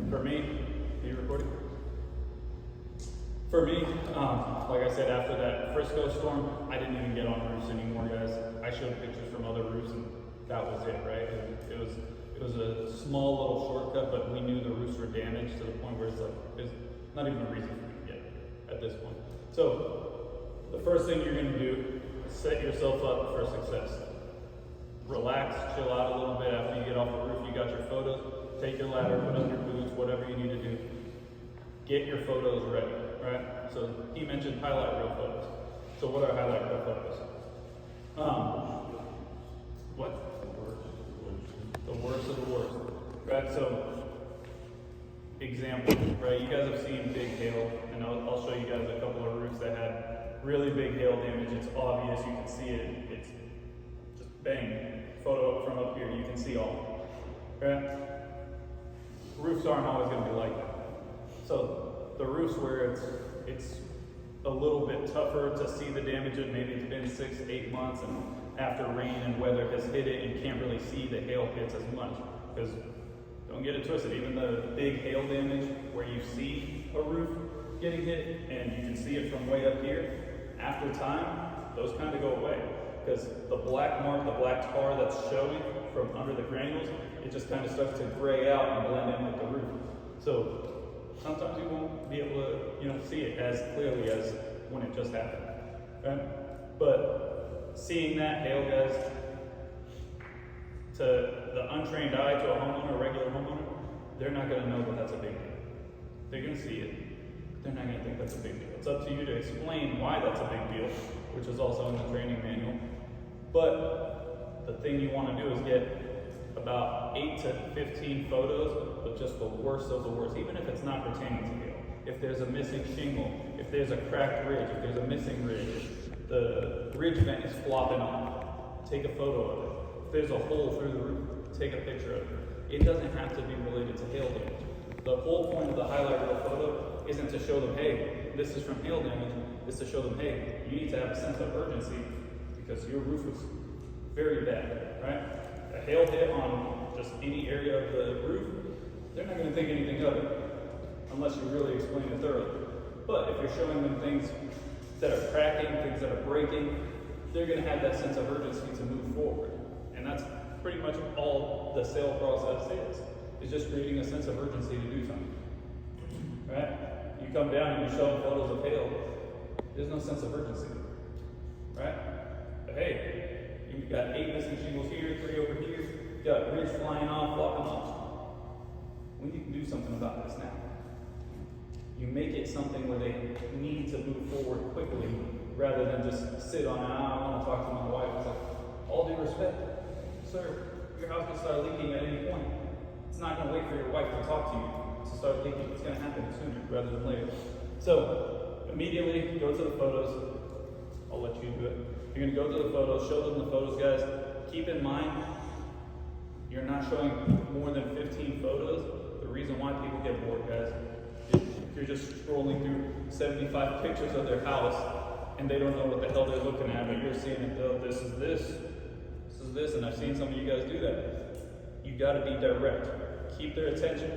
For me, are you recording? For me, like I said, after that Frisco storm, I didn't even get on roofs anymore, guys. I showed pictures from other roofs, and that was it, right? It was a small little shortcut, but we knew the roofs were damaged to the point where it's like, there's not even a reason for me to get at this point. So, the first thing you're gonna do is set yourself up for success. Relax, chill out a little bit after you get off the roof. You got your photos, take your ladder, put on your boots, whatever you need to do. Get your photos ready, right? So he mentioned highlight reel photos. So what are highlight reel photos? What? The worst of the worst, right? So, example, right? You guys have seen big hail, and I'll show you guys a couple of roofs that had really big hail damage. It's obvious, you can see it. It's just bang, photo from up here, you can see all, right? Roofs aren't always going to be like that. So the roofs where it's a little bit tougher to see the damage, and maybe it's been 6 to 8 months, and after rain and weather has hit it, you can't really see the hail hits as much. Because don't get it twisted, even the big hail damage where you see a roof getting hit and you can see it from way up here, after time, those kind of go away. Because the black mark, the black tar that's showing from under the granules, it just kind of starts to gray out and blend in with the roof. So sometimes you won't be able to, see it as clearly as when it just happened, right? But seeing that hail, guys, to the untrained eye, to a homeowner, a regular homeowner, they're not going to know that that's a big deal. They're going to see it, but they're not going to think that's a big deal. It's up to you to explain why that's a big deal, which is also in the training manual. But the thing you want to do is get about 8 to 15 photos of just the worst of the worst, even if it's not pertaining to hail. If there's a missing shingle, if there's a cracked ridge, if there's a missing ridge, the ridge vent is flopping off, take a photo of it. If there's a hole through the roof, take a picture of it. It doesn't have to be related to hail damage. The whole point of the highlight reel photo isn't to show them, hey, this is from hail damage. It's to show them, hey, you need to have a sense of urgency because your roof is very bad, right? A hail hit on just any area of the roof, they're not going to think anything of it unless you really explain it thoroughly. But if you're showing them things that are cracking, things that are breaking, they're going to have that sense of urgency to move forward. And that's pretty much all the sale process is just creating a sense of urgency to do something, right? You come down and you show them photos of hail, there's no sense of urgency, right? But hey, you've got 8 missing shingles here, 3 over here, you got ridge flying off, flopping off. We need to do something about this now. You make it something where they need to move forward quickly rather than just sit on it. I want to talk to my wife. It's like, all due respect, sir, your house can start leaking at any point. It's not going to wait for your wife to talk to you to start leaking. It's going to happen sooner rather than later. So immediately go to the photos. I'll let you do it. You're going to go to the photos, show them the photos, guys. Keep in mind, you're not showing more than 15 photos. The reason why people get bored, guys, is if you're just scrolling through 75 pictures of their house and they don't know what the hell they're looking at, but you're seeing it, oh, this is this, and I've seen some of you guys do that. You got to be direct. Keep their attention.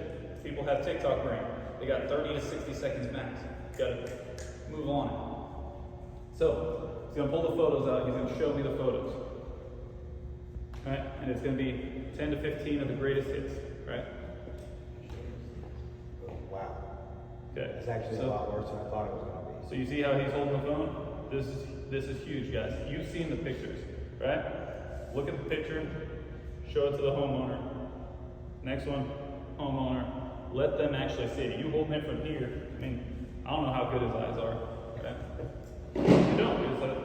People have TikTok brain. They got 30 to 60 seconds max. You got to move on. So he's going to pull the photos out. He's going to show me the photos. Right? And it's going to be 10 to 15 of the greatest hits. Right? Wow. Okay. It's actually a lot worse than I thought it was going to be. So you see how he's holding the phone? This is huge, guys. You've seen the pictures, right? Look at the picture. Show it to the homeowner. Next one, homeowner. Let them actually see it. You holding it from here. I mean, I don't know how good his eyes are. Okay? You don't.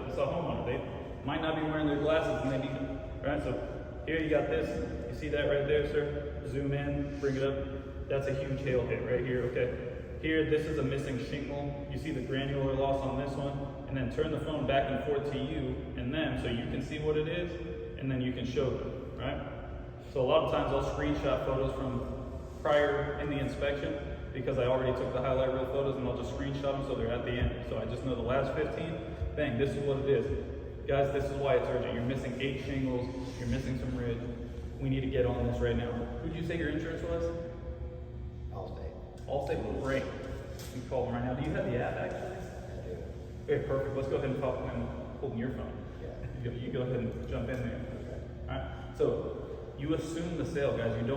It's a homeowner. They might not be wearing their glasses and they need them. Right? So here you got this. You see that right there, sir? Zoom in, bring it up. That's a huge hail hit right here, okay? Here, this is a missing shingle. You see the granular loss on this one. And then turn the phone back and forth to you and them so you can see what it is, and then you can show them, right? So a lot of times I'll screenshot photos from prior in the inspection because I already took the highlight reel photos, and I'll just screenshot them so they're at the end. So I just know the last 15, bang, this is what it is. Guys, this is why it's urgent. You're missing 8 shingles, you're missing some ridge. We need to get on this right now. Who'd you say your insurance was? Allstate. Allstate will break. You can call them right now. Do you have the app actually? I do. Okay, perfect. Let's go ahead and talk to them holding your phone. Yeah. You go ahead and jump in there. Okay. Alright? So you assume the sale, guys. You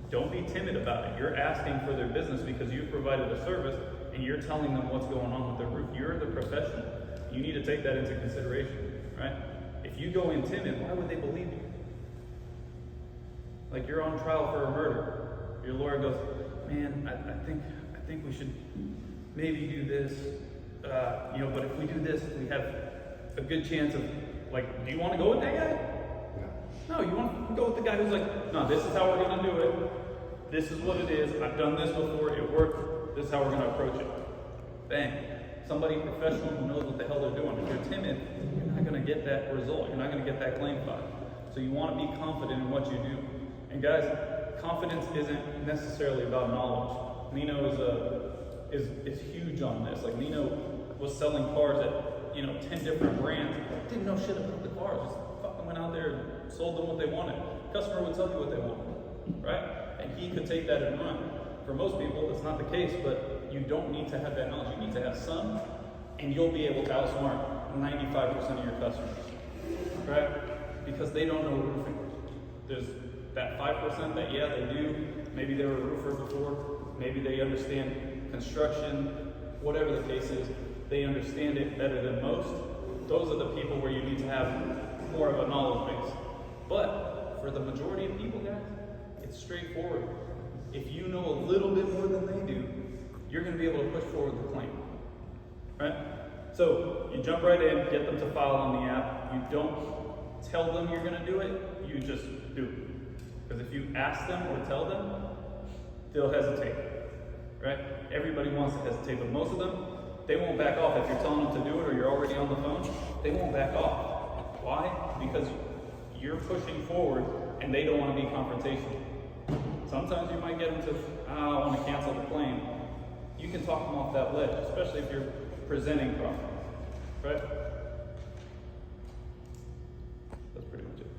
don't be timid about it. You're asking for their business because you've provided a service and you're telling them what's going on with their roof. You're the professional. You need to take that into consideration, right? If you go in timid, why would they believe you? Like you're on trial for a murder. Your lawyer goes, man, I think we should maybe do this, but if we do this, we have a good chance of, like, do you want to go with that guy? No, you want to go with the guy who's like, no, this is how we're going to do it. This is what it is. I've done this before. It worked. This is how we're going to approach it. Bang. Somebody professional who knows what the hell they're doing. If you're timid, you're not going to get that result. You're not going to get that claim filed. So you want to be confident in what you do. And guys, confidence isn't necessarily about knowledge. Nino is huge on this. Like Nino was selling cars at 10 different brands. Didn't know shit about the cars. Just fucking went out there and sold them what they wanted. Customer would tell you what they wanted, right? And he could take that and run. For most people, that's not the case, but you don't need to have that knowledge. You need to have some, and you'll be able to outsmart 95% of your customers, right? Because they don't know roofing. There's that 5% that, yeah, they do. Maybe they were a roofer before. Maybe they understand construction, whatever the case is. They understand it better than most. Those are the people where you need to have more of a knowledge base. But for the majority of people, guys, it's straightforward. If you know a little bit more than they do, you're going to be able to push forward the claim, right? So you jump right in, get them to file on the app. You don't tell them you're going to do it, you just do it. Because if you ask them or tell them, they'll hesitate, right? Everybody wants to hesitate, but most of them, they won't back off. If you're telling them to do it or you're already on the phone, they won't back off. Why? Because you're pushing forward and they don't want to be confrontational. Sometimes you might get them to, I want to cancel the claim. You can talk them off that ledge, especially if you're presenting properly, right?